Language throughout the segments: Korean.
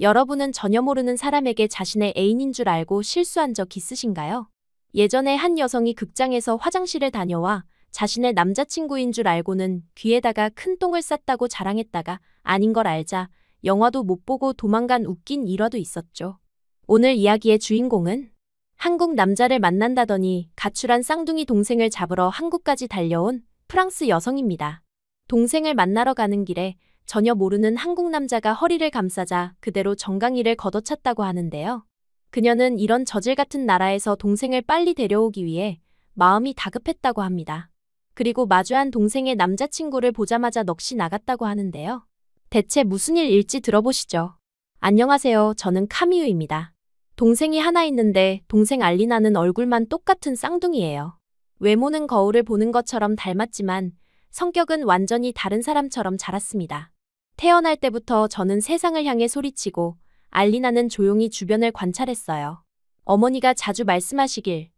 여러분은 전혀 모르는 사람에게 자신의 애인인 줄 알고 실수한 적 있으신가요? 예전에 한 여성이 극장에서 화장실을 다녀와 자신의 남자친구인 줄 알고는 귀에다가 큰 똥을 쌌다고 자랑했다가 아닌 걸 알자 영화도 못 보고 도망간 웃긴 일화도 있었죠. 오늘 이야기의 주인공은 한국 남자를 만난다더니 가출한 쌍둥이 동생을 잡으러 한국까지 달려온 프랑스 여성입니다. 동생을 만나러 가는 길에 전혀 모르는 한국 남자가 허리를 감싸자 그대로 정강이를 걷어찼다고 하는데요. 그녀는 이런 저질 같은 나라에서 동생을 빨리 데려오기 위해 마음이 다급했다고 합니다. 그리고 마주한 동생의 남자친구를 보자마자 넋이 나갔다고 하는데요. 대체 무슨 일일지 들어보시죠. 안녕하세요. 저는 카미유입니다. 동생이 하나 있는데 동생 알리나는 얼굴만 똑같은 쌍둥이에요. 외모는 거울을 보는 것처럼 닮았지만 성격은 완전히 다른 사람처럼 자랐습니다. 태어날 때부터 저는 세상을 향해 소리치고 알리나는 조용히 주변을 관찰했어요. 어머니가 자주 말씀하시길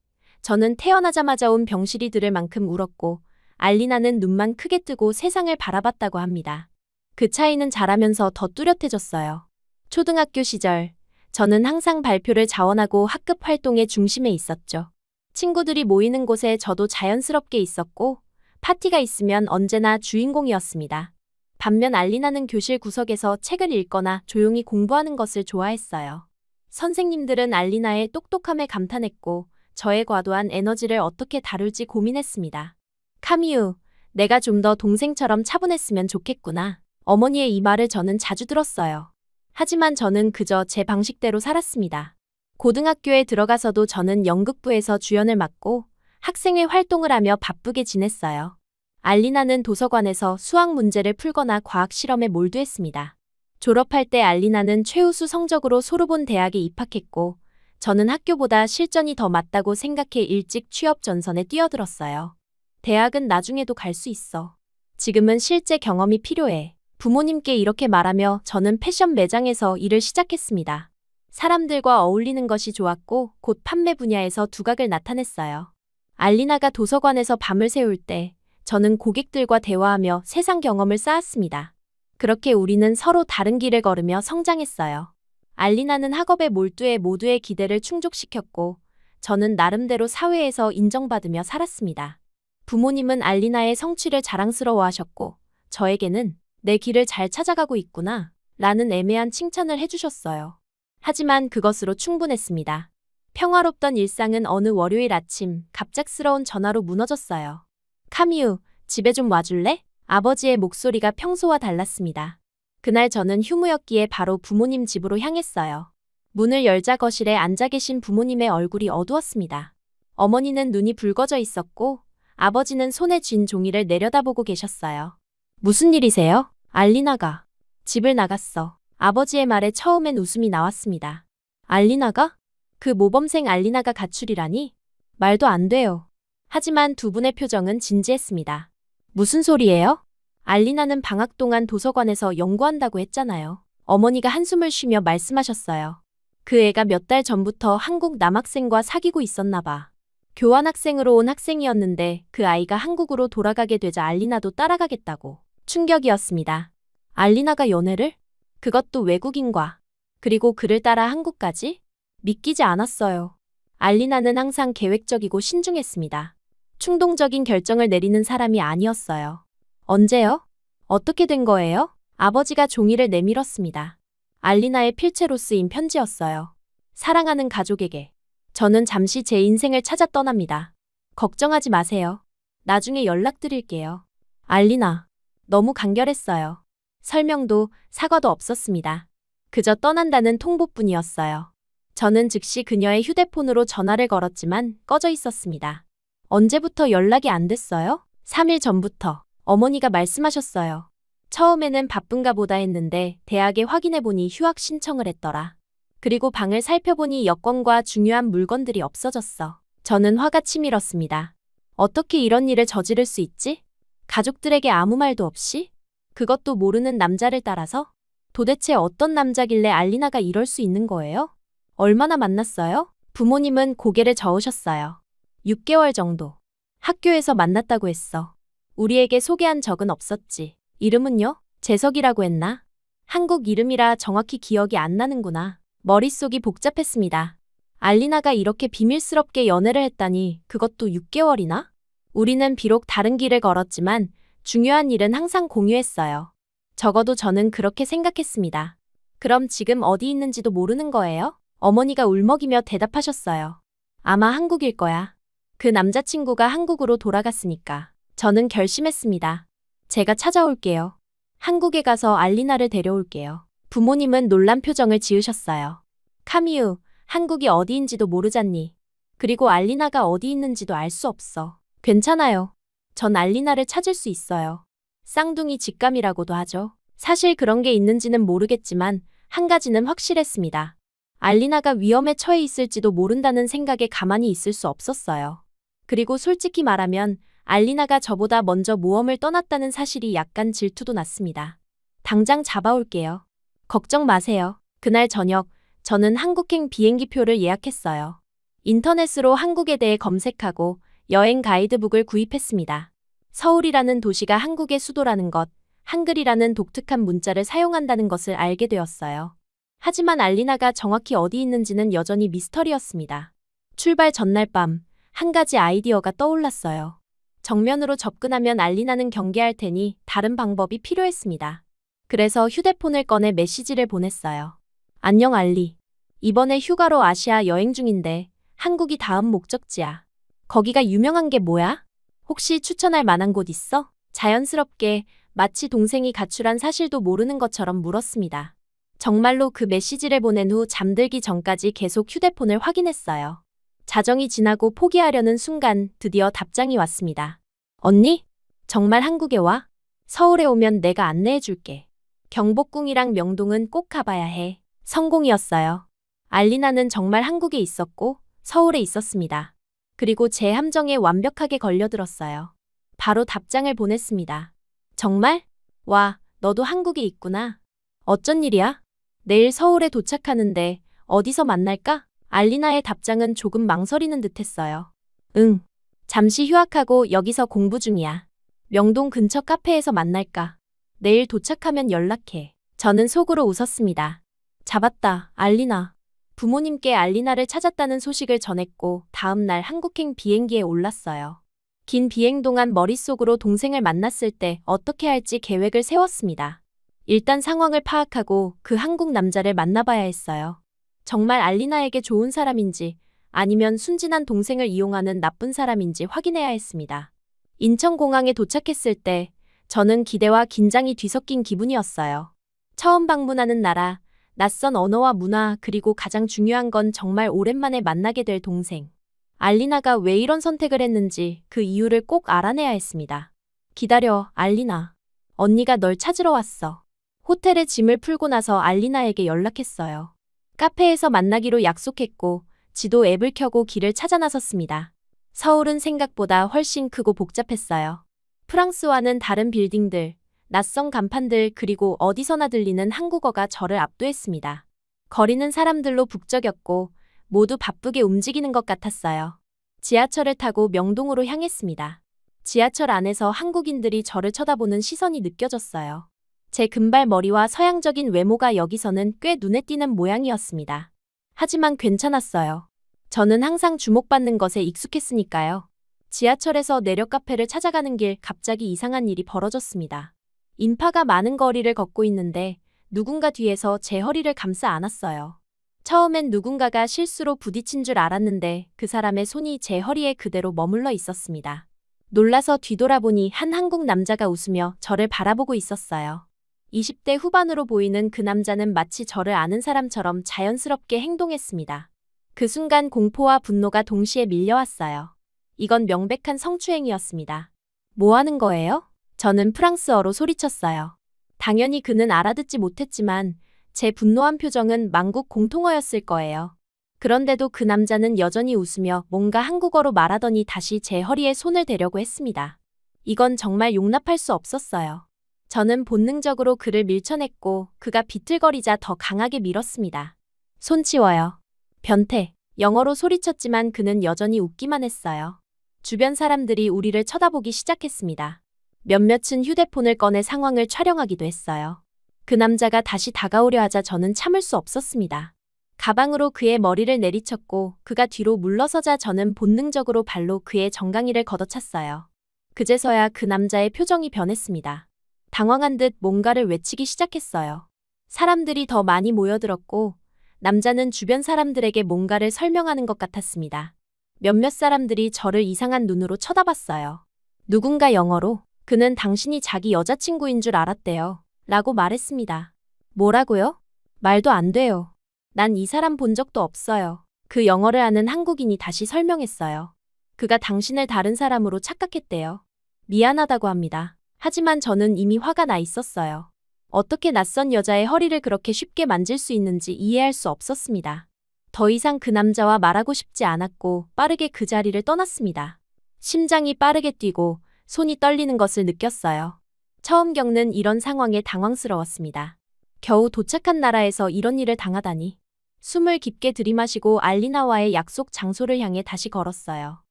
저는 태어나자마자 온 병실이 들을 만큼 울었고 알리나는 눈만 크게 뜨고 세상을 바라봤다고 합니다. 그 차이는 자라면서 더 뚜렷해졌어요. 초등학교 시절 저는 항상 발표를 자원하고 학급 활동의 중심에 있었죠. 친구들이 모이는 곳에 저도 자연스럽게 있었고 파티가 있으면 언제나 주인공이었습니다. 반면 알리나는 교실 구석에서 책을 읽거나 조용히 공부하는 것을 좋아했어요. 선생님들은 알리나의 똑똑함에 감탄했고 저의 과도한 에너지를 어떻게 다룰지 고민했습니다. 카미유, 내가 좀 더 동생처럼 차분했으면 좋겠구나. 어머니의 이 말을 저는 자주 들었어요. 하지만 저는 그저 제 방식대로 살았습니다. 고등학교에 들어가서도 저는 연극부에서 주연을 맡고 학생회 활동을 하며 바쁘게 지냈어요. 알리나는 도서관에서 수학 문제를 풀거나 과학 실험에 몰두했습니다. 졸업할 때 알리나는 최우수 성적으로 소르본 대학에 입학했고 저는 학교보다 실전이 더 맞다고 생각해 일찍 취업 전선에 뛰어들었어요. 대학은 나중에도 갈 수 있어. 지금은 실제 경험이 필요해. 부모님께 이렇게 말하며 저는 패션 매장에서 일을 시작했습니다. 사람들과 어울리는 것이 좋았고 곧 판매 분야에서 두각을 나타냈어요. 알리나가 도서관에서 밤을 새울 때 저는 고객들과 대화하며 세상 경험을 쌓았습니다. 그렇게 우리는 서로 다른 길을 걸으며 성장했어요. 알리나는 학업에 몰두해 모두의 기대를 충족시켰고 저는 나름대로 사회에서 인정받으며 살았습니다. 부모님은 알리나의 성취를 자랑스러워하셨고 저에게는 내 길을 잘 찾아가고 있구나 라는 애매한 칭찬을 해주셨어요. 하지만 그것으로 충분했습니다. 평화롭던 일상은 어느 월요일 아침 갑작스러운 전화로 무너졌어요. 카미유, 집에 좀 와줄래? 아버지의 목소리가 평소와 달랐습니다. 그날 저는 휴무였기에 바로 부모님 집으로 향했어요. 문을 열자 거실에 앉아 계신 부모님의 얼굴이 어두웠습니다. 어머니는 눈이 붉어져 있었고 아버지는 손에 쥔 종이를 내려다보고 계셨어요. 무슨 일이세요? 알리나가 집을 나갔어. 아버지의 말에 처음엔 웃음이 나왔습니다. 알리나가? 그 모범생 알리나가 가출이라니? 말도 안 돼요. 하지만 두 분의 표정은 진지했습니다. 무슨 소리예요? 알리나는 방학 동안 도서관에서 연구한다고 했잖아요. 어머니가 한숨을 쉬며 말씀하셨어요. 그 애가 몇 달 전부터 한국 남학생과 사귀고 있었나 봐. 교환학생으로 온 학생이었는데 그 아이가 한국으로 돌아가게 되자 알리나도 따라가겠다고. 충격이었습니다. 알리나가 연애를? 그것도 외국인과. 그리고 그를 따라 한국까지? 믿기지 않았어요. 알리나는 항상 계획적이고 신중했습니다. 충동적인 결정을 내리는 사람이 아니었어요. 언제요? 어떻게 된 거예요? 아버지가 종이를 내밀었습니다. 알리나의 필체로 쓰인 편지였어요. 사랑하는 가족에게. 저는 잠시 제 인생을 찾아 떠납니다. 걱정하지 마세요. 나중에 연락드릴게요. 알리나. 너무 간결했어요. 설명도 사과도 없었습니다. 그저 떠난다는 통보뿐이었어요. 저는 즉시 그녀의 휴대폰으로 전화를 걸었지만 꺼져 있었습니다. 언제부터 연락이 안 됐어요? 3일 전부터. 어머니가 말씀하셨어요. 처음에는 바쁜가 보다 했는데 대학에 확인해보니 휴학 신청을 했더라. 그리고 방을 살펴보니 여권과 중요한 물건들이 없어졌어. 저는 화가 치밀었습니다. 어떻게 이런 일을 저지를 수 있지? 가족들에게 아무 말도 없이? 그것도 모르는 남자를 따라서? 도대체 어떤 남자길래 알리나가 이럴 수 있는 거예요? 얼마나 만났어요? 부모님은 고개를 저으셨어요. 6개월 정도. 학교에서 만났다고 했어. 우리에게 소개한 적은 없었지. 이름은요? 재석이라고 했나? 한국 이름이라 정확히 기억이 안 나는구나. 머릿속이 복잡했습니다. 알리나가 이렇게 비밀스럽게 연애를 했다니 그것도 6개월이나? 우리는 비록 다른 길을 걸었지만 중요한 일은 항상 공유했어요. 적어도 저는 그렇게 생각했습니다. 그럼 지금 어디 있는지도 모르는 거예요? 어머니가 울먹이며 대답하셨어요. 아마 한국일 거야. 그 남자친구가 한국으로 돌아갔으니까. 저는 결심했습니다. 제가 찾아올게요. 한국에 가서 알리나를 데려올게요. 부모님은 놀란 표정을 지으셨어요. 카미유, 한국이 어디인지도 모르잖니. 그리고 알리나가 어디 있는지도 알 수 없어. 괜찮아요. 전 알리나를 찾을 수 있어요. 쌍둥이 직감이라고도 하죠. 사실 그런 게 있는지는 모르겠지만 한 가지는 확실했습니다. 알리나가 위험에 처해 있을지도 모른다는 생각에 가만히 있을 수 없었어요. 그리고 솔직히 말하면 알리나가 저보다 먼저 모험을 떠났다는 사실이 약간 질투도 났습니다. 당장 잡아올게요. 걱정 마세요. 그날 저녁, 저는 한국행 비행기표를 예약했어요. 인터넷으로 한국에 대해 검색하고 여행 가이드북을 구입했습니다. 서울이라는 도시가 한국의 수도라는 것, 한글이라는 독특한 문자를 사용한다는 것을 알게 되었어요. 하지만 알리나가 정확히 어디 있는지는 여전히 미스터리였습니다. 출발 전날 밤, 한 가지 아이디어가 떠올랐어요. 정면으로 접근하면 알리나는 경계할 테니 다른 방법이 필요했습니다. 그래서 휴대폰을 꺼내 메시지를 보냈어요. 안녕 알리. 이번에 휴가로 아시아 여행 중인데 한국이 다음 목적지야. 거기가 유명한 게 뭐야? 혹시 추천할 만한 곳 있어? 자연스럽게 마치 동생이 가출한 사실도 모르는 것처럼 물었습니다. 정말로 그 메시지를 보낸 후 잠들기 전까지 계속 휴대폰을 확인했어요. 자정이 지나고 포기하려는 순간 드디어 답장이 왔습니다. 언니? 정말 한국에 와? 서울에 오면 내가 안내해 줄게. 경복궁이랑 명동은 꼭 가봐야 해. 성공이었어요. 알리나는 정말 한국에 있었고 서울에 있었습니다. 그리고 제 함정에 완벽하게 걸려들었어요. 바로 답장을 보냈습니다. 정말? 와, 너도 한국에 있구나. 어쩐 일이야? 내일 서울에 도착하는데 어디서 만날까? 알리나의 답장은 조금 망설이는 듯했어요. 응. 잠시 휴학하고 여기서 공부 중이야. 명동 근처 카페에서 만날까? 내일 도착하면 연락해. 저는 속으로 웃었습니다. 잡았다, 알리나. 부모님께 알리나를 찾았다는 소식을 전했고 다음 날 한국행 비행기에 올랐어요. 긴 비행 동안 머릿속으로 동생을 만났을 때 어떻게 할지 계획을 세웠습니다. 일단 상황을 파악하고 그 한국 남자를 만나봐야 했어요. 정말 알리나에게 좋은 사람인지 아니면 순진한 동생을 이용하는 나쁜 사람인지 확인해야 했습니다. 인천공항에 도착했을 때 저는 기대와 긴장이 뒤섞인 기분이었어요. 처음 방문하는 나라, 낯선 언어와 문화, 그리고 가장 중요한 건 정말 오랜만에 만나게 될 동생. 알리나가 왜 이런 선택을 했는지 그 이유를 꼭 알아내야 했습니다. 기다려, 알리나. 언니가 널 찾으러 왔어. 호텔에 짐을 풀고 나서 알리나에게 연락했어요. 카페에서 만나기로 약속했고 지도 앱을 켜고 길을 찾아 나섰습니다. 서울은 생각보다 훨씬 크고 복잡했어요. 프랑스와는 다른 빌딩들, 낯선 간판들 그리고 어디서나 들리는 한국어가 저를 압도했습니다. 거리는 사람들로 북적였고 모두 바쁘게 움직이는 것 같았어요. 지하철을 타고 명동으로 향했습니다. 지하철 안에서 한국인들이 저를 쳐다보는 시선이 느껴졌어요. 제 금발머리와 서양적인 외모가 여기서는 꽤 눈에 띄는 모양이었습니다. 하지만 괜찮았어요. 저는 항상 주목받는 것에 익숙했으니까요. 지하철에서 내려 카페를 찾아가는 길 갑자기 이상한 일이 벌어졌습니다. 인파가 많은 거리를 걷고 있는데 누군가 뒤에서 제 허리를 감싸 안았어요. 처음엔 누군가가 실수로 부딪힌 줄 알았는데 그 사람의 손이 제 허리에 그대로 머물러 있었습니다. 놀라서 뒤돌아보니 한 한국 남자가 웃으며 저를 바라보고 있었어요. 20대 후반으로 보이는 그 남자는 마치 저를 아는 사람처럼 자연스럽게 행동했습니다. 그 순간 공포와 분노가 동시에 밀려왔어요. 이건 명백한 성추행이었습니다. 뭐 하는 거예요? 저는 프랑스어로 소리쳤어요. 당연히 그는 알아듣지 못했지만 제 분노한 표정은 만국 공통어였을 거예요. 그런데도 그 남자는 여전히 웃으며 뭔가 한국어로 말하더니 다시 제 허리에 손을 대려고 했습니다. 이건 정말 용납할 수 없었어요. 저는 본능적으로 그를 밀쳐냈고 그가 비틀거리자 더 강하게 밀었습니다. 손 치워요. 변태. 영어로 소리쳤지만 그는 여전히 웃기만 했어요. 주변 사람들이 우리를 쳐다보기 시작했습니다. 몇몇은 휴대폰을 꺼내 상황을 촬영하기도 했어요. 그 남자가 다시 다가오려 하자 저는 참을 수 없었습니다. 가방으로 그의 머리를 내리쳤고 그가 뒤로 물러서자 저는 본능적으로 발로 그의 정강이를 걷어찼어요. 그제서야 그 남자의 표정이 변했습니다. 당황한 듯 뭔가를 외치기 시작했어요. 사람들이 더 많이 모여들었고 남자는 주변 사람들에게 뭔가를 설명하는 것 같았습니다. 몇몇 사람들이 저를 이상한 눈으로 쳐다봤어요. 누군가 영어로 그는 당신이 자기 여자친구인 줄 알았대요. 라고 말했습니다. 뭐라고요? 말도 안 돼요. 난 이 사람 본 적도 없어요. 그 영어를 아는 한국인이 다시 설명했어요. 그가 당신을 다른 사람으로 착각했대요. 미안하다고 합니다. 하지만 저는 이미 화가 나 있었어요. 어떻게 낯선 여자의 허리를 그렇게 쉽게 만질 수 있는지 이해할 수 없었습니다. 더 이상 그 남자와 말하고 싶지 않았고 빠르게 그 자리를 떠났습니다. 심장이 빠르게 뛰고 손이 떨리는 것을 느꼈어요. 처음 겪는 이런 상황에 당황스러웠습니다. 겨우 도착한 나라에서 이런 일을 당하다니. 숨을 깊게 들이마시고 알리나와의 약속 장소를 향해 다시 걸었어요.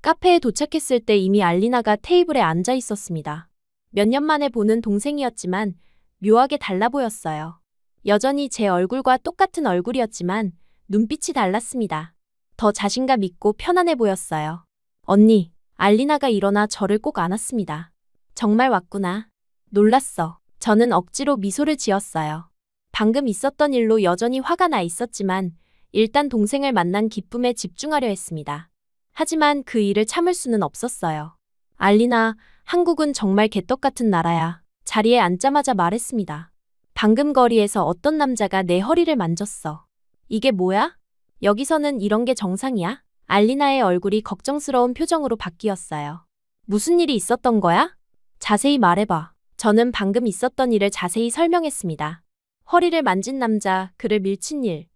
카페에 도착했을 때 이미 알리나가 테이블에 앉아 있었습니다. 몇 년 만에 보는 동생이었지만 묘하게 달라 보였어요. 여전히 제 얼굴과 똑같은 얼굴이었지만 눈빛이 달랐습니다. 더 자신감 있고 편안해 보였어요. 언니, 알리나가 일어나 저를 꼭 안았습니다. 정말 왔구나. 놀랐어. 저는 억지로 미소를 지었어요. 방금 있었던 일로 여전히 화가 나 있었지만 일단 동생을 만난 기쁨에 집중하려 했습니다. 하지만 그 일을 참을 수는 없었어요. 알리나, 한국은 정말 개떡 같은 나라야. 자리에 앉자마자 말했습니다. 방금 거리에서 어떤 남자가 내 허리를 만졌어. 이게 뭐야? 여기서는 이런 게 정상이야? 알리나의 얼굴이 걱정스러운 표정으로 바뀌었어요. 무슨 일이 있었던 거야? 자세히 말해봐. 저는 방금 있었던 일을 자세히 설명했습니다. 허리를 만진 남자, 그를 밀친 일,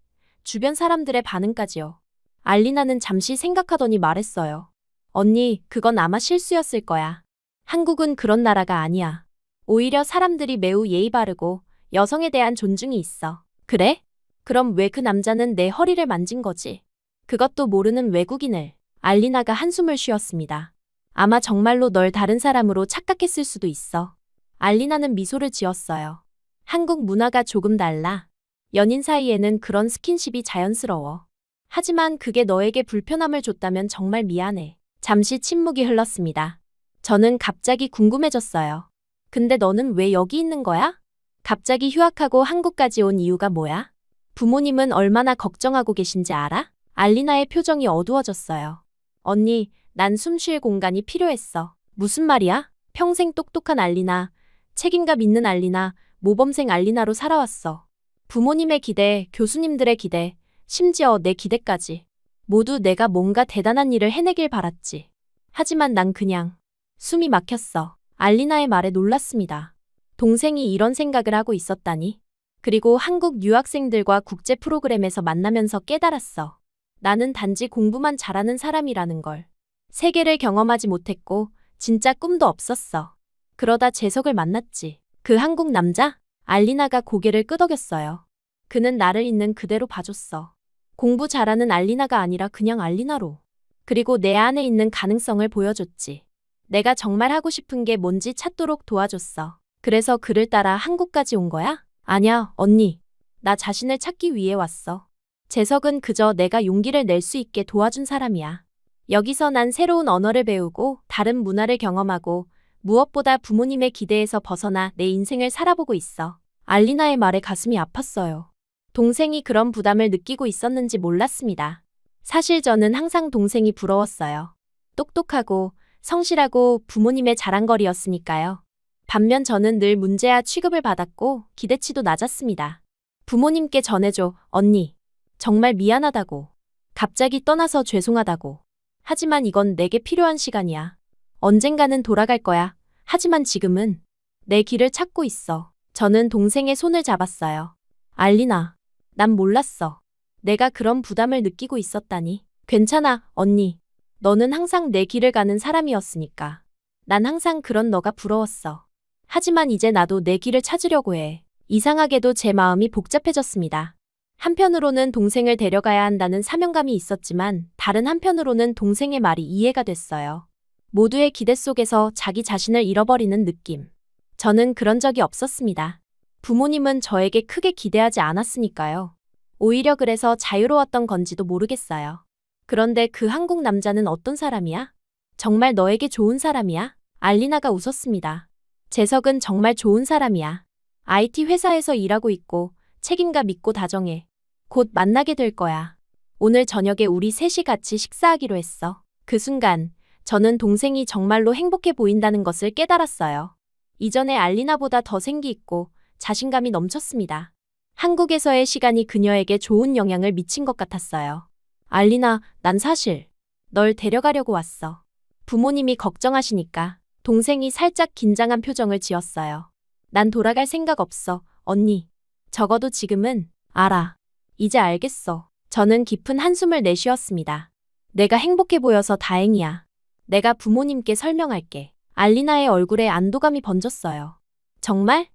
주변 사람들의 반응까지요. 알리나는 잠시 생각하더니 말했어요. 언니, 그건 아마 실수였을 거야. 한국은 그런 나라가 아니야. 오히려 사람들이 매우 예의 바르고 여성에 대한 존중이 있어. 그래? 그럼 왜 그 남자는 내 허리를 만진 거지? 그것도 모르는 외국인을. 알리나가 한숨을 쉬었습니다. 아마 정말로 널 다른 사람으로 착각했을 수도 있어. 알리나는 미소를 지었어요. 한국 문화가 조금 달라. 연인 사이에는 그런 스킨십이 자연스러워. 하지만 그게 너에게 불편함을 줬다면 정말 미안해. 잠시 침묵이 흘렀습니다. 저는 갑자기 궁금해졌어요. 근데 너는 왜 여기 있는 거야? 갑자기 휴학하고 한국까지 온 이유가 뭐야? 부모님은 얼마나 걱정하고 계신지 알아? 알리나의 표정이 어두워졌어요. 언니, 난 숨 쉴 공간이 필요했어. 무슨 말이야? 평생 똑똑한 알리나, 책임감 있는 알리나, 모범생 알리나로 살아왔어. 부모님의 기대, 교수님들의 기대, 심지어 내 기대까지. 모두 내가 뭔가 대단한 일을 해내길 바랐지. 하지만 난 그냥 숨이 막혔어. 알리나의 말에 놀랐습니다. 동생이 이런 생각을 하고 있었다니. 그리고 한국 유학생들과 국제 프로그램에서 만나면서 깨달았어. 나는 단지 공부만 잘하는 사람이라는 걸. 세계를 경험하지 못했고 진짜 꿈도 없었어. 그러다 재석을 만났지. 그 한국 남자? 알리나가 고개를 끄덕였어요. 그는 나를 있는 그대로 봐줬어. 공부 잘하는 알리나가 아니라 그냥 알리나로. 그리고 내 안에 있는 가능성을 보여줬지. 내가 정말 하고 싶은 게 뭔지 찾도록 도와줬어. 그래서 그를 따라 한국까지 온 거야? 아냐, 언니. 나 자신을 찾기 위해 왔어. 재석은 그저 내가 용기를 낼 수 있게 도와준 사람이야. 여기서 난 새로운 언어를 배우고 다른 문화를 경험하고 무엇보다 부모님의 기대에서 벗어나 내 인생을 살아보고 있어. 알리나의 말에 가슴이 아팠어요. 동생이 그런 부담을 느끼고 있었는지 몰랐습니다. 사실 저는 항상 동생이 부러웠어요. 똑똑하고 성실하고 부모님의 자랑거리였으니까요. 반면 저는 늘 문제아 취급을 받았고 기대치도 낮았습니다. 부모님께 전해줘, 언니. 정말 미안하다고. 갑자기 떠나서 죄송하다고. 하지만 이건 내게 필요한 시간이야. 언젠가는 돌아갈 거야. 하지만 지금은 내 길을 찾고 있어. 저는 동생의 손을 잡았어요. 알리나, 난 몰랐어. 내가 그런 부담을 느끼고 있었다니. 괜찮아, 언니. 너는 항상 내 길을 가는 사람이었으니까. 난 항상 그런 너가 부러웠어. 하지만 이제 나도 내 길을 찾으려고 해. 이상하게도 제 마음이 복잡해졌습니다. 한편으로는 동생을 데려가야 한다는 사명감이 있었지만 다른 한편으로는 동생의 말이 이해가 됐어요. 모두의 기대 속에서 자기 자신을 잃어버리는 느낌. 저는 그런 적이 없었습니다. 부모님은 저에게 크게 기대하지 않았으니까요. 오히려 그래서 자유로웠던 건지도 모르겠어요. 그런데 그 한국 남자는 어떤 사람이야? 정말 너에게 좋은 사람이야? 알리나가 웃었습니다. 재석은 정말 좋은 사람이야. IT 회사에서 일하고 있고 책임감 있고 다정해. 곧 만나게 될 거야. 오늘 저녁에 우리 셋이 같이 식사하기로 했어. 그 순간 저는 동생이 정말로 행복해 보인다는 것을 깨달았어요. 이전에 알리나보다 더 생기 있고 자신감이 넘쳤습니다. 한국에서의 시간이 그녀에게 좋은 영향을 미친 것 같았어요. 알리나, 난 사실 널 데려가려고 왔어. 부모님이 걱정하시니까. 동생이 살짝 긴장한 표정을 지었어요. 난 돌아갈 생각 없어, 언니. 적어도 지금은. 알아. 이제 알겠어. 저는 깊은 한숨을 내쉬었습니다. 내가 행복해 보여서 다행이야. 내가 부모님께 설명할게. 알리나의 얼굴에 안도감이 번졌어요. 정말?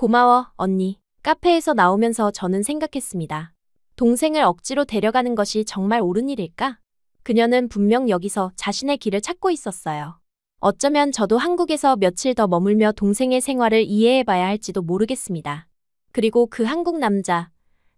고마워, 언니. 카페에서 나오면서 저는 생각했습니다. 동생을 억지로 데려가는 것이 정말 옳은 일일까? 그녀는 분명 여기서 자신의 길을 찾고 있었어요. 어쩌면 저도 한국에서 며칠 더 머물며 동생의 생활을 이해해봐야 할지도 모르겠습니다. 그리고 그 한국 남자,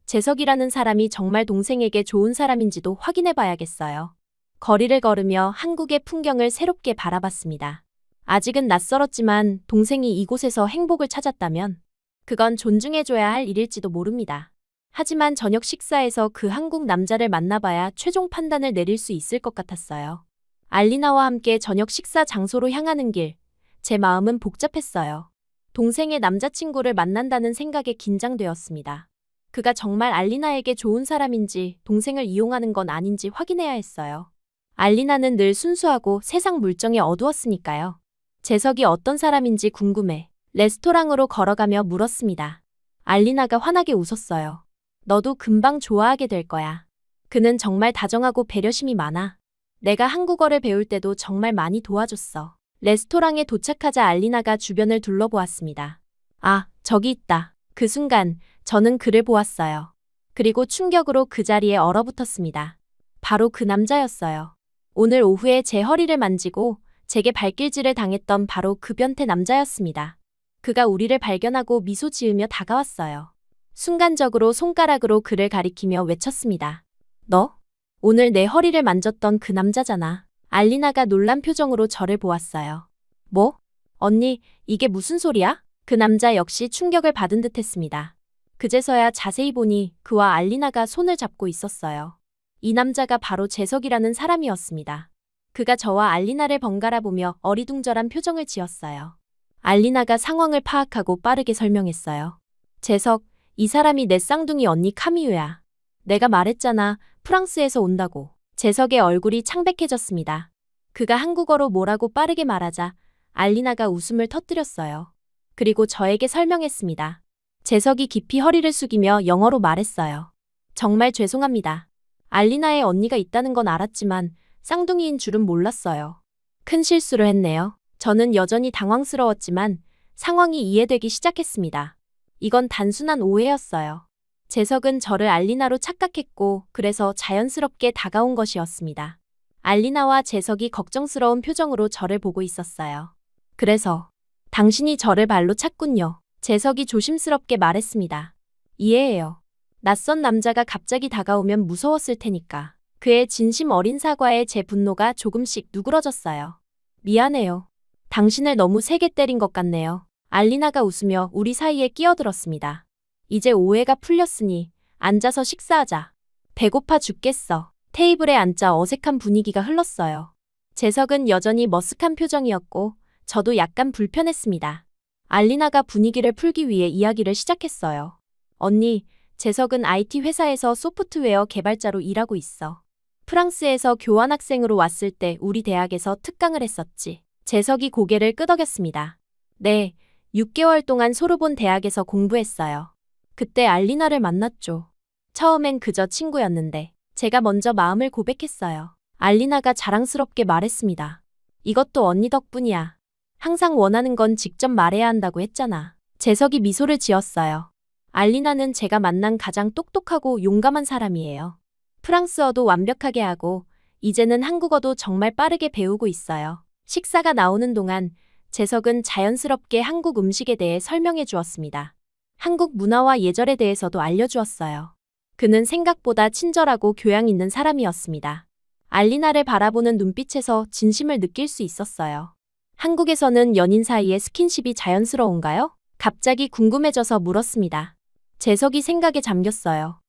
재석이라는 사람이 정말 동생에게 좋은 사람인지도 확인해봐야겠어요. 거리를 걸으며 한국의 풍경을 새롭게 바라봤습니다. 아직은 낯설었지만 동생이 이곳에서 행복을 찾았다면 그건 존중해줘야 할 일일지도 모릅니다. 하지만 저녁 식사에서 그 한국 남자를 만나봐야 최종 판단을 내릴 수 있을 것 같았어요. 알리나와 함께 저녁 식사 장소로 향하는 길, 제 마음은 복잡했어요. 동생의 남자친구를 만난다는 생각에 긴장되었습니다. 그가 정말 알리나에게 좋은 사람인지 동생을 이용하는 건 아닌지 확인해야 했어요. 알리나는 늘 순수하고 세상 물정이 어두웠으니까요. 재석이 어떤 사람인지 궁금해 레스토랑으로 걸어가며 물었습니다. 알리나가 환하게 웃었어요. 너도 금방 좋아하게 될 거야. 그는 정말 다정하고 배려심이 많아. 내가 한국어를 배울 때도 정말 많이 도와줬어. 레스토랑에 도착하자 알리나가 주변을 둘러보았습니다. 아, 저기 있다. 그 순간 저는 그를 보았어요. 그리고 충격으로 그 자리에 얼어붙었습니다. 바로 그 남자였어요. 오늘 오후에 제 허리를 만지고 제게 발길질을 당했던 바로 그 변태 남자였습니다. 그가 우리를 발견하고 미소 지으며 다가왔어요. 순간적으로 손가락으로 그를 가리키며 외쳤습니다. 너? 오늘 내 허리를 만졌던 그 남자잖아. 알리나가 놀란 표정으로 저를 보았어요. 뭐? 언니, 이게 무슨 소리야? 그 남자 역시 충격을 받은 듯 했습니다. 그제서야 자세히 보니 그와 알리나가 손을 잡고 있었어요. 이 남자가 바로 재석이라는 사람이었습니다. 그가 저와 알리나를 번갈아 보며 어리둥절한 표정을 지었어요. 알리나가 상황을 파악하고 빠르게 설명했어요. 재석, 이 사람이 내 쌍둥이 언니 카미유야. 내가 말했잖아, 프랑스에서 온다고. 재석의 얼굴이 창백해졌습니다. 그가 한국어로 뭐라고 빠르게 말하자 알리나가 웃음을 터뜨렸어요. 그리고 저에게 설명했습니다. 재석이 깊이 허리를 숙이며 영어로 말했어요. 정말 죄송합니다. 알리나의 언니가 있다는 건 알았지만 쌍둥이인 줄은 몰랐어요. 큰 실수를 했네요. 저는 여전히 당황스러웠지만 상황이 이해되기 시작했습니다. 이건 단순한 오해였어요. 재석은 저를 알리나로 착각했고 그래서 자연스럽게 다가온 것이었습니다. 알리나와 재석이 걱정스러운 표정으로 저를 보고 있었어요. 그래서 당신이 저를 발로 찼군요. 재석이 조심스럽게 말했습니다. 이해해요. 낯선 남자가 갑자기 다가오면 무서웠을 테니까. 그의 진심 어린 사과에 제 분노가 조금씩 누그러졌어요. 미안해요. 당신을 너무 세게 때린 것 같네요. 알리나가 웃으며 우리 사이에 끼어들었습니다. 이제 오해가 풀렸으니 앉아서 식사하자. 배고파 죽겠어. 테이블에 앉자 어색한 분위기가 흘렀어요. 재석은 여전히 머쓱한 표정이었고 저도 약간 불편했습니다. 알리나가 분위기를 풀기 위해 이야기를 시작했어요. 언니, 재석은 IT 회사에서 소프트웨어 개발자로 일하고 있어. 프랑스에서 교환학생으로 왔을 때 우리 대학에서 특강을 했었지. 재석이 고개를 끄덕였습니다. 네, 6개월 동안 소르본 대학에서 공부했어요. 그때 알리나를 만났죠. 처음엔 그저 친구였는데 제가 먼저 마음을 고백했어요. 알리나가 자랑스럽게 말했습니다. 이것도 언니 덕분이야. 항상 원하는 건 직접 말해야 한다고 했잖아. 재석이 미소를 지었어요. 알리나는 제가 만난 가장 똑똑하고 용감한 사람이에요. 프랑스어도 완벽하게 하고 이제는 한국어도 정말 빠르게 배우고 있어요. 식사가 나오는 동안 재석은 자연스럽게 한국 음식에 대해 설명해 주었습니다. 한국 문화와 예절에 대해서도 알려주었어요. 그는 생각보다 친절하고 교양 있는 사람이었습니다. 알리나를 바라보는 눈빛에서 진심을 느낄 수 있었어요. 한국에서는 연인 사이의 스킨십이 자연스러운가요? 갑자기 궁금해져서 물었습니다. 재석이 생각에 잠겼어요.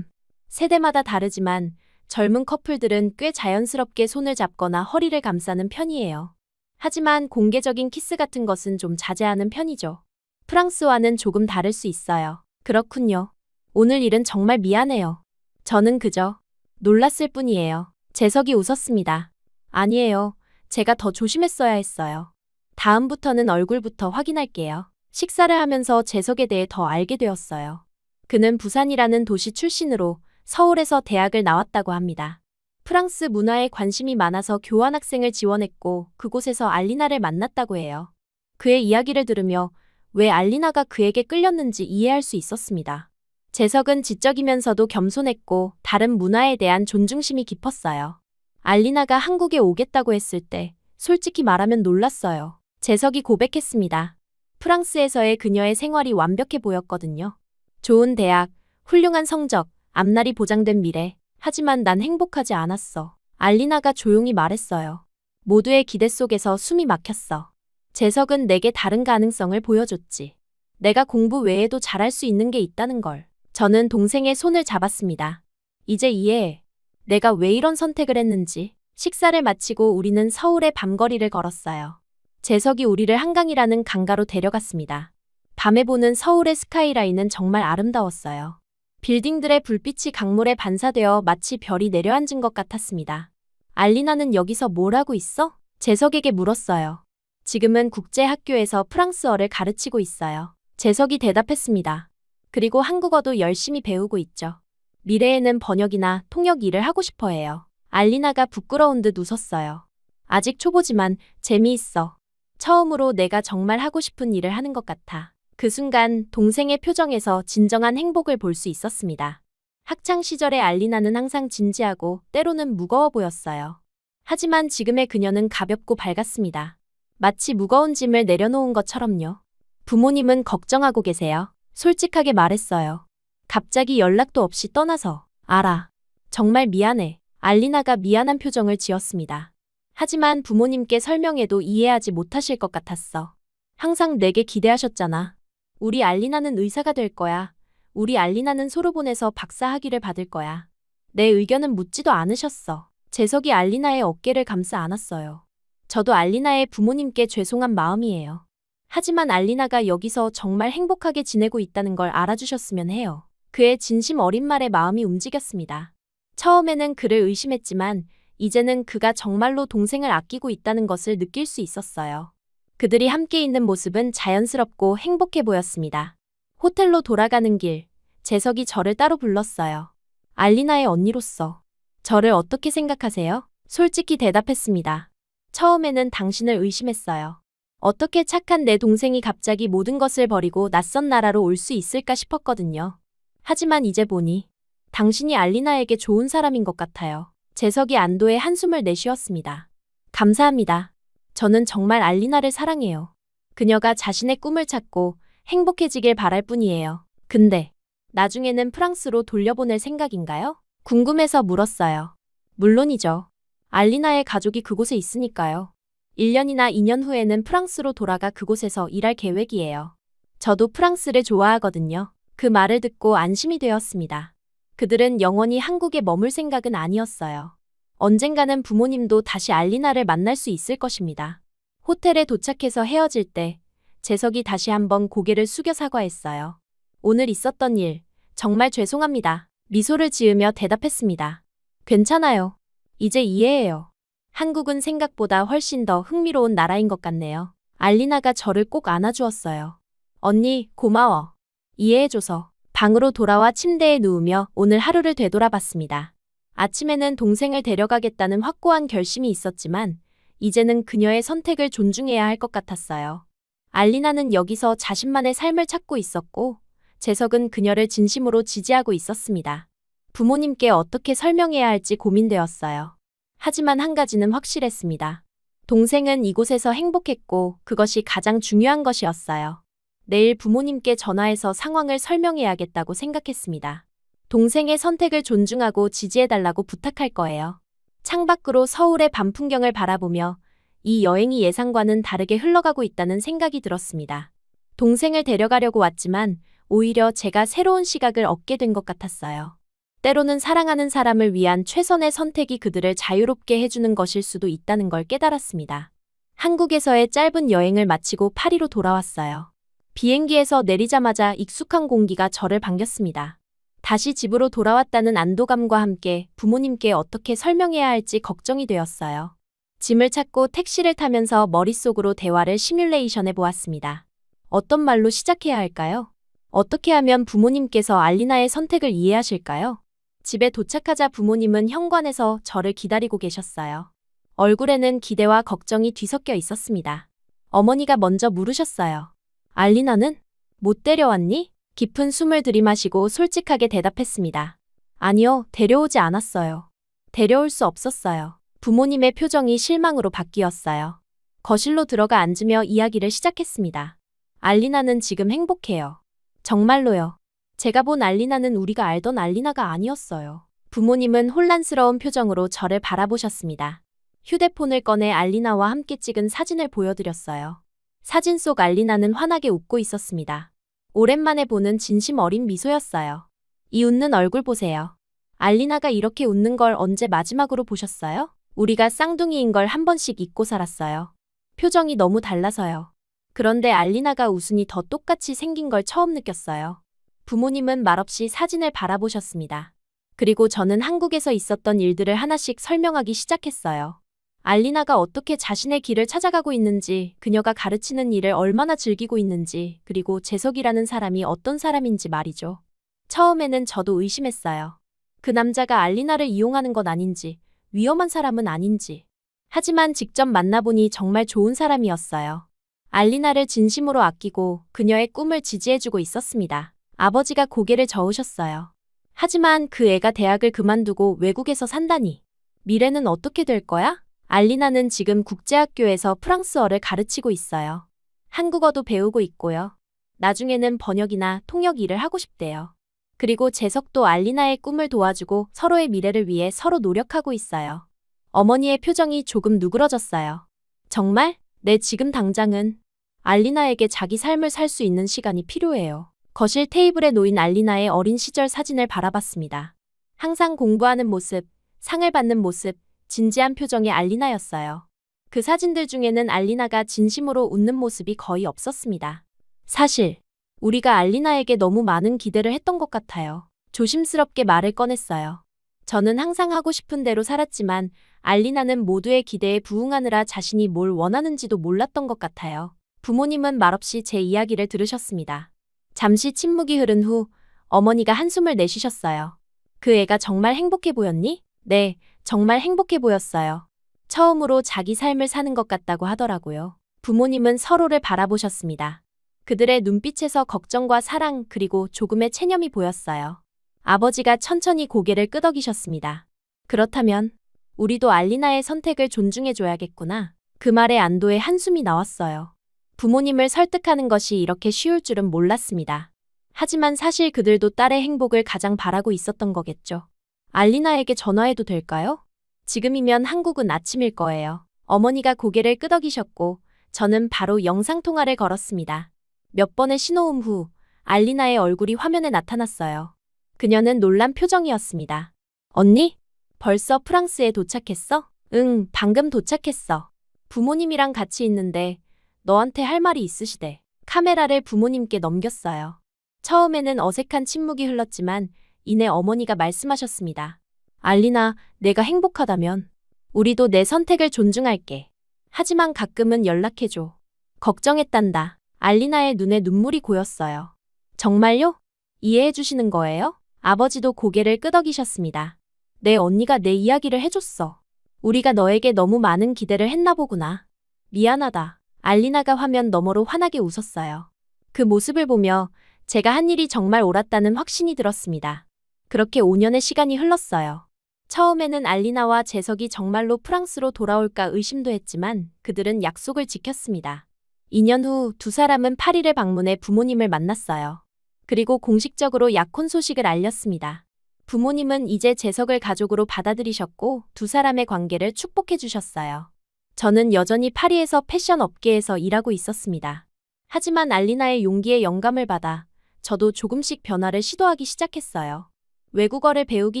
세대마다 다르지만 젊은 커플들은 꽤 자연스럽게 손을 잡거나 허리를 감싸는 편이에요. 하지만 공개적인 키스 같은 것은 좀 자제하는 편이죠. 프랑스와는 조금 다를 수 있어요. 그렇군요. 오늘 일은 정말 미안해요. 저는 그저 놀랐을 뿐이에요. 재석이 웃었습니다. 아니에요. 제가 더 조심했어야 했어요. 다음부터는 얼굴부터 확인할게요. 식사를 하면서 재석에 대해 더 알게 되었어요. 그는 부산이라는 도시 출신으로 서울에서 대학을 나왔다고 합니다. 프랑스 문화에 관심이 많아서 교환학생을 지원했고 그곳에서 알리나를 만났다고 해요. 그의 이야기를 들으며 왜 알리나가 그에게 끌렸는지 이해할 수 있었습니다. 재석은 지적이면서도 겸손했고 다른 문화에 대한 존중심이 깊었어요. 알리나가 한국에 오겠다고 했을 때 솔직히 말하면 놀랐어요. 재석이 고백했습니다. 프랑스에서의 그녀의 생활이 완벽해 보였거든요. 좋은 대학, 훌륭한 성적, 앞날이 보장된 미래. 하지만 난 행복하지 않았어. 알리나가 조용히 말했어요. 모두의 기대 속에서 숨이 막혔어. 재석은 내게 다른 가능성을 보여줬지. 내가 공부 외에도 잘할 수 있는 게 있다는 걸. 저는 동생의 손을 잡았습니다. 이제 이해해. 내가 왜 이런 선택을 했는지. 식사를 마치고 우리는 서울의 밤거리를 걸었어요. 재석이 우리를 한강이라는 강가로 데려갔습니다. 밤에 보는 서울의 스카이라인은 정말 아름다웠어요. 빌딩들의 불빛이 강물에 반사되어 마치 별이 내려앉은 것 같았습니다. 알리나는 여기서 뭘 하고 있어? 재석에게 물었어요. 지금은 국제학교에서 프랑스어를 가르치고 있어요. 재석이 대답했습니다. 그리고 한국어도 열심히 배우고 있죠. 미래에는 번역이나 통역 일을 하고 싶어 해요. 알리나가 부끄러운 듯 웃었어요. 아직 초보지만 재미있어. 처음으로 내가 정말 하고 싶은 일을 하는 것 같아. 그 순간 동생의 표정에서 진정한 행복을 볼 수 있었습니다. 학창 시절의 알리나는 항상 진지하고 때로는 무거워 보였어요. 하지만 지금의 그녀는 가볍고 밝았습니다. 마치 무거운 짐을 내려놓은 것처럼요. 부모님은 걱정하고 계세요. 솔직하게 말했어요. 갑자기 연락도 없이 떠나서. 알아. 정말 미안해. 알리나가 미안한 표정을 지었습니다. 하지만 부모님께 설명해도 이해하지 못하실 것 같았어. 항상 내게 기대하셨잖아. 우리 알리나는 의사가 될 거야. 우리 알리나는 소르본에서 박사 학위를 받을 거야. 내 의견은 묻지도 않으셨어. 재석이 알리나의 어깨를 감싸 안았어요. 저도 알리나의 부모님께 죄송한 마음이에요. 하지만 알리나가 여기서 정말 행복하게 지내고 있다는 걸 알아주셨으면 해요. 그의 진심 어린 말에 마음이 움직였습니다. 처음에는 그를 의심했지만 이제는 그가 정말로 동생을 아끼고 있다는 것을 느낄 수 있었어요. 그들이 함께 있는 모습은 자연스럽고 행복해 보였습니다. 호텔로 돌아가는 길, 재석이 저를 따로 불렀어요. 알리나의 언니로서 저를 어떻게 생각하세요? 솔직히 대답했습니다. 처음에는 당신을 의심했어요. 어떻게 착한 내 동생이 갑자기 모든 것을 버리고 낯선 나라로 올 수 있을까 싶었거든요. 하지만 이제 보니 당신이 알리나에게 좋은 사람인 것 같아요. 재석이 안도의 한숨을 내쉬었습니다. 감사합니다. 저는 정말 알리나를 사랑해요. 그녀가 자신의 꿈을 찾고 행복해지길 바랄 뿐이에요. 근데 나중에는 프랑스로 돌려보낼 생각인가요? 궁금해서 물었어요. 물론이죠. 알리나의 가족이 그곳에 있으니까요. 1년이나 2년 후에는 프랑스로 돌아가 그곳에서 일할 계획이에요. 저도 프랑스를 좋아하거든요. 그 말을 듣고 안심이 되었습니다. 그들은 영원히 한국에 머물 생각은 아니었어요. 언젠가는 부모님도 다시 알리나를 만날 수 있을 것입니다. 호텔에 도착해서 헤어질 때 재석이 다시 한번 고개를 숙여 사과했어요. 오늘 있었던 일 정말 죄송합니다. 미소를 지으며 대답했습니다. 괜찮아요. 이제 이해해요. 한국은 생각보다 훨씬 더 흥미로운 나라인 것 같네요. 알리나가 저를 꼭 안아주었어요. 언니, 고마워. 이해해줘서. 방으로 돌아와 침대에 누우며 오늘 하루를 되돌아봤습니다. 아침에는 동생을 데려가겠다는 확고한 결심이 있었지만 이제는 그녀의 선택을 존중해야 할 것 같았어요. 알리나는 여기서 자신만의 삶을 찾고 있었고 재석은 그녀를 진심으로 지지하고 있었습니다. 부모님께 어떻게 설명해야 할지 고민되었어요. 하지만 한 가지는 확실했습니다. 동생은 이곳에서 행복했고 그것이 가장 중요한 것이었어요. 내일 부모님께 전화해서 상황을 설명해야겠다고 생각했습니다. 동생의 선택을 존중하고 지지해달라고 부탁할 거예요. 창밖으로 서울의 밤 풍경을 바라보며 이 여행이 예상과는 다르게 흘러가고 있다는 생각이 들었습니다. 동생을 데려가려고 왔지만 오히려 제가 새로운 시각을 얻게 된 것 같았어요. 때로는 사랑하는 사람을 위한 최선의 선택이 그들을 자유롭게 해주는 것일 수도 있다는 걸 깨달았습니다. 한국에서의 짧은 여행을 마치고 파리로 돌아왔어요. 비행기에서 내리자마자 익숙한 공기가 저를 반겼습니다. 다시 집으로 돌아왔다는 안도감과 함께 부모님께 어떻게 설명해야 할지 걱정이 되었어요. 짐을 찾고 택시를 타면서 머릿속으로 대화를 시뮬레이션해 보았습니다. 어떤 말로 시작해야 할까요? 어떻게 하면 부모님께서 알리나의 선택을 이해하실까요? 집에 도착하자 부모님은 현관에서 저를 기다리고 계셨어요. 얼굴에는 기대와 걱정이 뒤섞여 있었습니다. 어머니가 먼저 물으셨어요. 알리나는? 못 데려왔니? 깊은 숨을 들이마시고 솔직하게 대답했습니다. 아니요, 데려오지 않았어요. 데려올 수 없었어요. 부모님의 표정이 실망으로 바뀌었어요. 거실로 들어가 앉으며 이야기를 시작했습니다. 알리나는 지금 행복해요. 정말로요. 제가 본 알리나는 우리가 알던 알리나가 아니었어요. 부모님은 혼란스러운 표정으로 저를 바라보셨습니다. 휴대폰을 꺼내 알리나와 함께 찍은 사진을 보여드렸어요. 사진 속 알리나는 환하게 웃고 있었습니다. 오랜만에 보는 진심 어린 미소였어요. 이 웃는 얼굴 보세요. 알리나가 이렇게 웃는 걸 언제 마지막으로 보셨어요? 우리가 쌍둥이인 걸 한 번씩 잊고 살았어요. 표정이 너무 달라서요. 그런데 알리나가 웃으니 더 똑같이 생긴 걸 처음 느꼈어요. 부모님은 말없이 사진을 바라보셨습니다. 그리고 저는 한국에서 있었던 일들을 하나씩 설명하기 시작했어요. 알리나가 어떻게 자신의 길을 찾아가고 있는지, 그녀가 가르치는 일을 얼마나 즐기고 있는지, 그리고 재석이라는 사람이 어떤 사람인지 말이죠. 처음에는 저도 의심했어요. 그 남자가 알리나를 이용하는 건 아닌지, 위험한 사람은 아닌지. 하지만 직접 만나보니 정말 좋은 사람이었어요. 알리나를 진심으로 아끼고 그녀의 꿈을 지지해주고 있었습니다. 아버지가 고개를 저으셨어요. 하지만 그 애가 대학을 그만두고 외국에서 산다니. 미래는 어떻게 될 거야? 알리나는 지금 국제학교에서 프랑스어를 가르치고 있어요. 한국어도 배우고 있고요. 나중에는 번역이나 통역 일을 하고 싶대요. 그리고 재석도 알리나의 꿈을 도와주고 서로의 미래를 위해 서로 노력하고 있어요. 어머니의 표정이 조금 누그러졌어요. 정말? 네, 지금 당장은 알리나에게 자기 삶을 살 수 있는 시간이 필요해요. 거실 테이블에 놓인 알리나의 어린 시절 사진을 바라봤습니다. 항상 공부하는 모습, 상을 받는 모습, 진지한 표정의 알리나였어요. 그 사진들 중에는 알리나가 진심으로 웃는 모습이 거의 없었습니다. 사실 우리가 알리나에게 너무 많은 기대를 했던 것 같아요. 조심스럽게 말을 꺼냈어요. 저는 항상 하고 싶은 대로 살았지만 알리나는 모두의 기대에 부응하느라 자신이 뭘 원하는지도 몰랐던 것 같아요. 부모님은 말없이 제 이야기를 들으셨습니다. 잠시 침묵이 흐른 후 어머니가 한숨을 내쉬셨어요. 그 애가 정말 행복해 보였니? 네, 정말 행복해 보였어요. 처음으로 자기 삶을 사는 것 같다고 하더라고요. 부모님은 서로를 바라보셨습니다. 그들의 눈빛에서 걱정과 사랑 그리고 조금의 체념이 보였어요. 아버지가 천천히 고개를 끄덕이셨습니다. 그렇다면 우리도 알리나의 선택을 존중해줘야겠구나. 그 말에 안도의 한숨이 나왔어요. 부모님을 설득하는 것이 이렇게 쉬울 줄은 몰랐습니다. 하지만 사실 그들도 딸의 행복을 가장 바라고 있었던 거겠죠. 알리나에게 전화해도 될까요? 지금이면 한국은 아침일 거예요. 어머니가 고개를 끄덕이셨고 저는 바로 영상통화를 걸었습니다. 몇 번의 신호음 후 알리나의 얼굴이 화면에 나타났어요. 그녀는 놀란 표정이었습니다. 언니? 벌써 프랑스에 도착했어? 응, 방금 도착했어. 부모님이랑 같이 있는데 너한테 할 말이 있으시대. 카메라를 부모님께 넘겼어요. 처음에는 어색한 침묵이 흘렀지만 이내 어머니가 말씀하셨습니다. 알리나, 내가 행복하다면 우리도 내 선택을 존중할게. 하지만 가끔은 연락해줘. 걱정했단다. 알리나의 눈에 눈물이 고였어요. 정말요? 이해해 주시는 거예요? 아버지도 고개를 끄덕이셨습니다. 내 언니가 내 이야기를 해줬어. 우리가 너에게 너무 많은 기대를 했나 보구나. 미안하다. 알리나가 화면 너머로 환하게 웃었어요. 그 모습을 보며 제가 한 일이 정말 옳았다는 확신이 들었습니다. 그렇게 5년의 시간이 흘렀어요. 처음에는 알리나와 재석이 정말로 프랑스로 돌아올까 의심도 했지만 그들은 약속을 지켰습니다. 2년 후 두 사람은 파리를 방문해 부모님을 만났어요. 그리고 공식적으로 약혼 소식을 알렸습니다. 부모님은 이제 재석을 가족으로 받아들이셨고 두 사람의 관계를 축복해 주셨어요. 저는 여전히 파리에서 패션 업계에서 일하고 있었습니다. 하지만 알리나의 용기에 영감을 받아 저도 조금씩 변화를 시도하기 시작했어요. 외국어를 배우기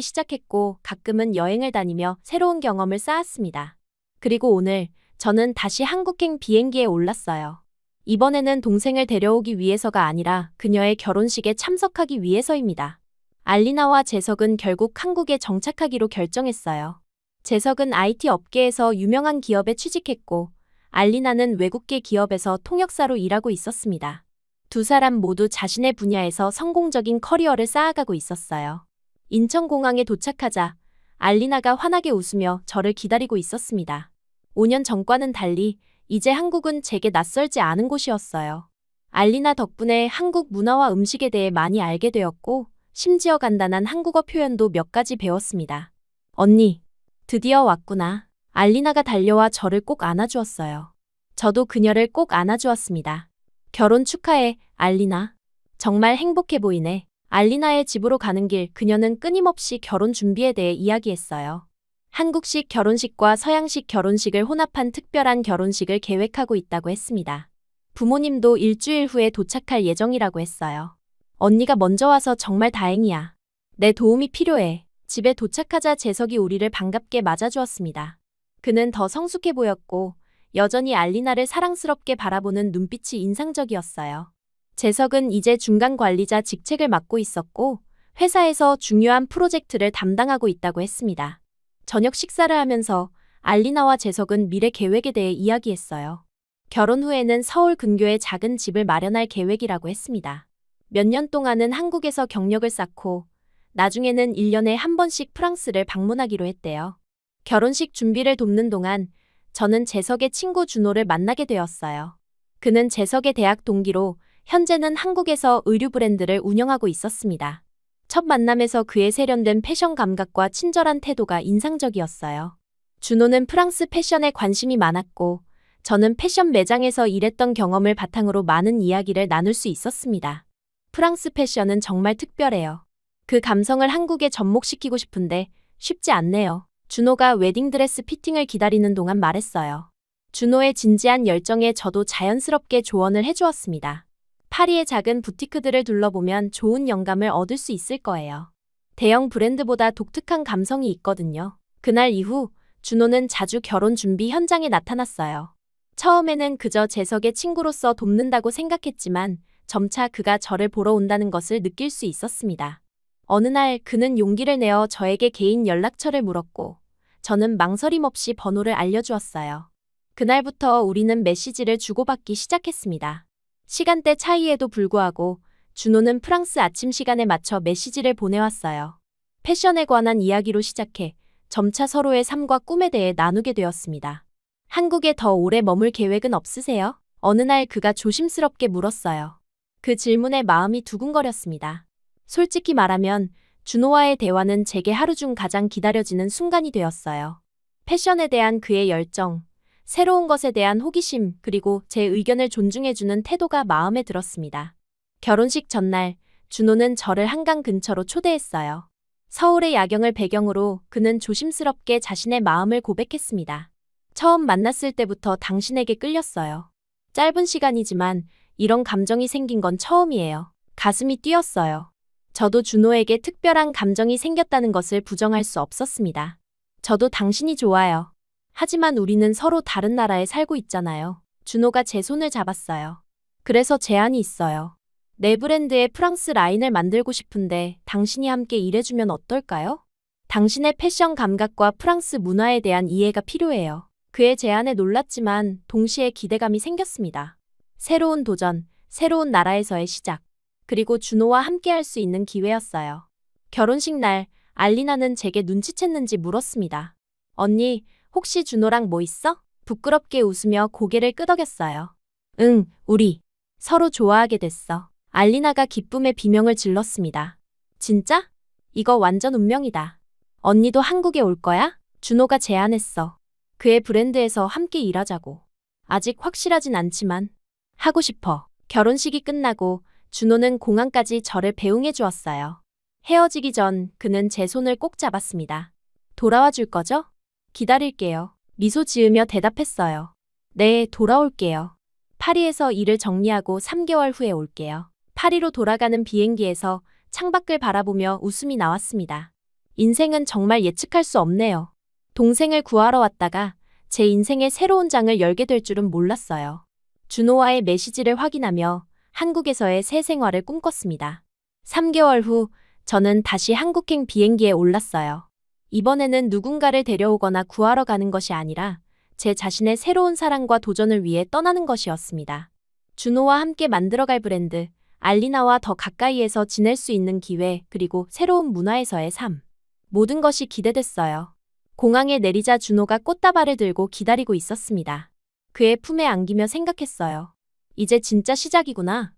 시작했고 가끔은 여행을 다니며 새로운 경험을 쌓았습니다. 그리고 오늘 저는 다시 한국행 비행기에 올랐어요. 이번에는 동생을 데려오기 위해서가 아니라 그녀의 결혼식에 참석하기 위해서입니다. 알리나와 재석은 결국 한국에 정착하기로 결정했어요. 재석은 IT 업계에서 유명한 기업에 취직했고 알리나는 외국계 기업에서 통역사로 일하고 있었습니다. 두 사람 모두 자신의 분야에서 성공적인 커리어를 쌓아가고 있었어요. 인천공항에 도착하자 알리나가 환하게 웃으며 저를 기다리고 있었습니다. 5년 전과는 달리 이제 한국은 제게 낯설지 않은 곳이었어요. 알리나 덕분에 한국 문화와 음식에 대해 많이 알게 되었고 심지어 간단한 한국어 표현도 몇 가지 배웠습니다. 언니, 드디어 왔구나. 알리나가 달려와 저를 꼭 안아주었어요. 저도 그녀를 꼭 안아주었습니다. 결혼 축하해, 알리나. 정말 행복해 보이네. 알리나의 집으로 가는 길 그녀는 끊임없이 결혼 준비에 대해 이야기했어요. 한국식 결혼식과 서양식 결혼식을 혼합한 특별한 결혼식을 계획하고 있다고 했습니다. 부모님도 일주일 후에 도착할 예정이라고 했어요. 언니가 먼저 와서 정말 다행이야. 내 도움이 필요해. 집에 도착하자 재석이 우리를 반갑게 맞아주었습니다. 그는 더 성숙해 보였고 여전히 알리나를 사랑스럽게 바라보는 눈빛이 인상적이었어요. 재석은 이제 중간 관리자 직책을 맡고 있었고 회사에서 중요한 프로젝트를 담당하고 있다고 했습니다. 저녁 식사를 하면서 알리나와 재석은 미래 계획에 대해 이야기했어요. 결혼 후에는 서울 근교에 작은 집을 마련할 계획이라고 했습니다. 몇 년 동안은 한국에서 경력을 쌓고 나중에는 1년에 한 번씩 프랑스를 방문하기로 했대요. 결혼식 준비를 돕는 동안 저는 재석의 친구 준호를 만나게 되었어요. 그는 재석의 대학 동기로 현재는 한국에서 의류 브랜드를 운영하고 있었습니다. 첫 만남에서 그의 세련된 패션 감각과 친절한 태도가 인상적이었어요. 준호는 프랑스 패션에 관심이 많았고 저는 패션 매장에서 일했던 경험을 바탕으로 많은 이야기를 나눌 수 있었습니다. 프랑스 패션은 정말 특별해요. 그 감성을 한국에 접목시키고 싶은데 쉽지 않네요. 준호가 웨딩드레스 피팅을 기다리는 동안 말했어요. 준호의 진지한 열정에 저도 자연스럽게 조언을 해주었습니다. 파리의 작은 부티크들을 둘러보면 좋은 영감을 얻을 수 있을 거예요. 대형 브랜드보다 독특한 감성이 있거든요. 그날 이후 준호는 자주 결혼 준비 현장에 나타났어요. 처음에는 그저 재석의 친구로서 돕는다고 생각했지만 점차 그가 저를 보러 온다는 것을 느낄 수 있었습니다. 어느 날 그는 용기를 내어 저에게 개인 연락처를 물었고 저는 망설임 없이 번호를 알려주었어요. 그날부터 우리는 메시지를 주고받기 시작했습니다. 시간대 차이에도 불구하고 준호는 프랑스 아침 시간에 맞춰 메시지를 보내왔어요. 패션에 관한 이야기로 시작해 점차 서로의 삶과 꿈에 대해 나누게 되었습니다. 한국에 더 오래 머물 계획은 없으세요? 어느 날 그가 조심스럽게 물었어요. 그 질문에 마음이 두근거렸습니다. 솔직히 말하면 준호와의 대화는 제게 하루 중 가장 기다려지는 순간이 되었어요. 패션에 대한 그의 열정, 새로운 것에 대한 호기심, 그리고 제 의견을 존중해주는 태도가 마음에 들었습니다. 결혼식 전날, 준호는 저를 한강 근처로 초대했어요. 서울의 야경을 배경으로 그는 조심스럽게 자신의 마음을 고백했습니다. 처음 만났을 때부터 당신에게 끌렸어요. 짧은 시간이지만 이런 감정이 생긴 건 처음이에요. 가슴이 뛰었어요. 저도 준호에게 특별한 감정이 생겼다는 것을 부정할 수 없었습니다. 저도 당신이 좋아요. 하지만 우리는 서로 다른 나라에 살고 있잖아요. 준호가 제 손을 잡았어요. 그래서 제안이 있어요. 내 브랜드의 프랑스 라인을 만들고 싶은데 당신이 함께 일해주면 어떨까요? 당신의 패션 감각과 프랑스 문화에 대한 이해가 필요해요. 그의 제안에 놀랐지만 동시에 기대감이 생겼습니다. 새로운 도전, 새로운 나라에서의 시작, 그리고 준호와 함께 할 수 있는 기회였어요. 결혼식 날, 알리나는 제게 눈치챘는지 물었습니다. 언니, 혹시 준호랑 뭐 있어? 부끄럽게 웃으며 고개를 끄덕였어요. 응, 우리 서로 좋아하게 됐어. 알리나가 기쁨의 비명을 질렀습니다. 진짜? 이거 완전 운명이다. 언니도 한국에 올 거야? 준호가 제안했어. 그의 브랜드에서 함께 일하자고. 아직 확실하진 않지만 하고 싶어. 결혼식이 끝나고 준호는 공항까지 저를 배웅해 주었어요. 헤어지기 전 그는 제 손을 꼭 잡았습니다. 돌아와 줄 거죠? 기다릴게요. 미소 지으며 대답했어요. 네, 돌아올게요. 파리에서 일을 정리하고 3개월 후에 올게요. 파리로 돌아가는 비행기에서 창밖을 바라보며 웃음이 나왔습니다. 인생은 정말 예측할 수 없네요. 동생을 구하러 왔다가 제 인생의 새로운 장을 열게 될 줄은 몰랐어요. 준호와의 메시지를 확인하며 한국에서의 새 생활을 꿈꿨습니다. 3개월 후 저는 다시 한국행 비행기에 올랐어요. 이번에는 누군가를 데려오거나 구하러 가는 것이 아니라 제 자신의 새로운 사랑과 도전을 위해 떠나는 것이었습니다. 준호와 함께 만들어갈 브랜드, 알리나와 더 가까이에서 지낼 수 있는 기회, 그리고 새로운 문화에서의 삶. 모든 것이 기대됐어요. 공항에 내리자 준호가 꽃다발을 들고 기다리고 있었습니다. 그의 품에 안기며 생각했어요. 이제 진짜 시작이구나.